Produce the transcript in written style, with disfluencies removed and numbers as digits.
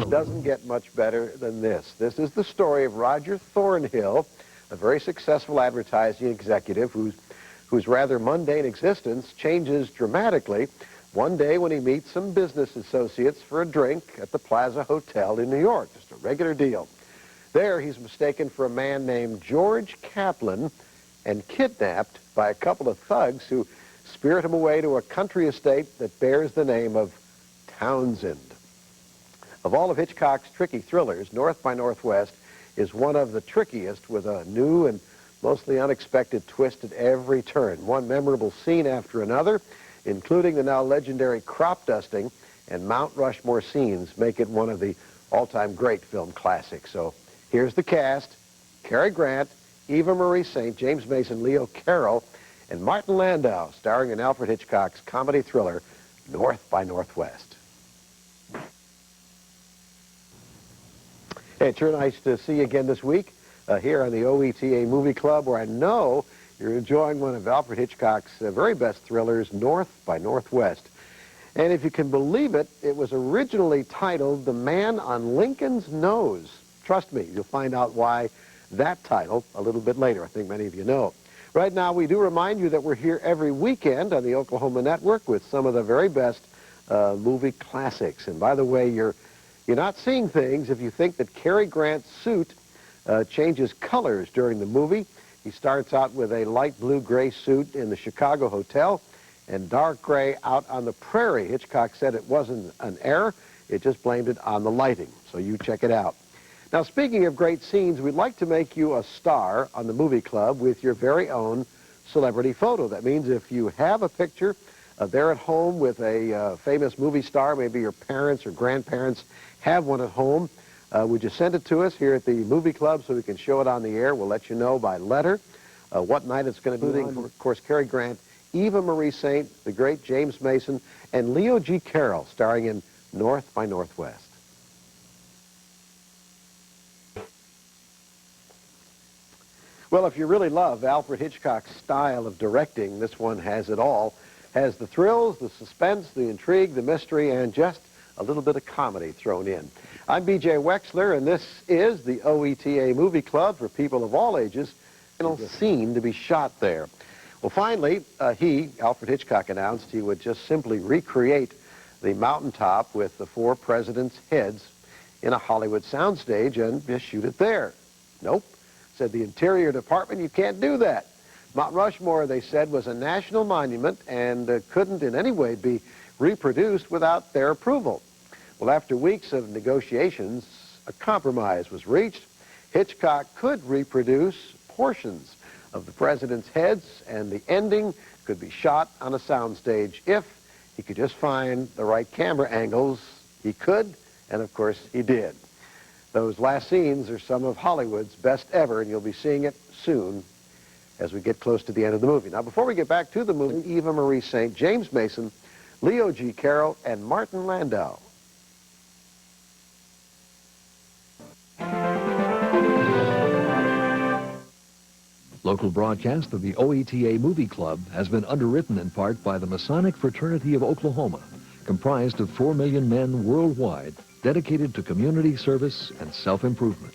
Doesn't get much better than this. This is the story of Roger Thornhill, a very successful advertising executive whose rather mundane existence changes dramatically one day when he meets some business associates for a drink at the Plaza Hotel in New York. Just a regular deal. There, he's mistaken for a man named George Kaplan and kidnapped by a couple of thugs who spirit him away to a country estate that bears the name of Townsend. Of all of Hitchcock's tricky thrillers, North by Northwest is one of the trickiest, with a new and mostly unexpected twist at every turn. One memorable scene after another, including the now legendary crop dusting and Mount Rushmore scenes, make it one of the all-time great film classics. So here's the cast: Cary Grant, Eva Marie Saint, James Mason, Leo Carroll, and Martin Landau, starring in Alfred Hitchcock's comedy thriller, North by Northwest. Hey, it's sure nice to see you again this week here on the OETA Movie Club, where I know you're enjoying one of Alfred Hitchcock's very best thrillers, North by Northwest. And if you can believe it, it was originally titled The Man on Lincoln's Nose. Trust me, you'll find out why that title a little bit later. I think many of you know. Right now, we do remind you that we're here every weekend on the Oklahoma Network with some of the very best movie classics. And by the way, you're not seeing things if you think that Cary Grant's suit changes colors during the movie. He starts out with a light blue-gray suit in the Chicago hotel and dark gray out on the prairie. Hitchcock said it wasn't an error. It just blamed it on the lighting. So you check it out. Now, speaking of great scenes, we'd like to make you a star on the Movie Club with your very own celebrity photo. That means if you have a picture there at home with a famous movie star, maybe your parents or grandparents have one at home, would you send it to us here at the Movie Club so we can show it on the air? We'll let you know by letter what night it's going to be. Of course, Cary Grant, Eva Marie Saint, the great James Mason, and Leo G. Carroll, starring in North by Northwest. Well, if you really love Alfred Hitchcock's style of directing, this one has it all. Has the thrills, the suspense, the intrigue, the mystery, and just a little bit of comedy thrown in. I'm B.J. Wexler, and this is the OETA Movie Club for people of all ages. Final scene to be shot there. Well, finally, Alfred Hitchcock, announced he would just simply recreate the mountaintop with the four presidents' heads in a Hollywood soundstage and just shoot it there. Nope. Said the Interior Department, you can't do that. Mount Rushmore, they said, was a national monument and couldn't in any way be reproduced without their approval. Well, after weeks of negotiations, a compromise was reached. Hitchcock could reproduce portions of the president's heads, and the ending could be shot on a soundstage if he could just find the right camera angles. He could, and of course he did. Those last scenes are some of Hollywood's best ever, and you'll be seeing it soon as we get close to the end of the movie. Now, before we get back to the movie, Eva Marie Saint, James Mason, Leo G. Carroll, and Martin Landau. Local broadcast of the OETA Movie Club has been underwritten in part by the Masonic Fraternity of Oklahoma, comprised of 4 million men worldwide dedicated to community service and self-improvement.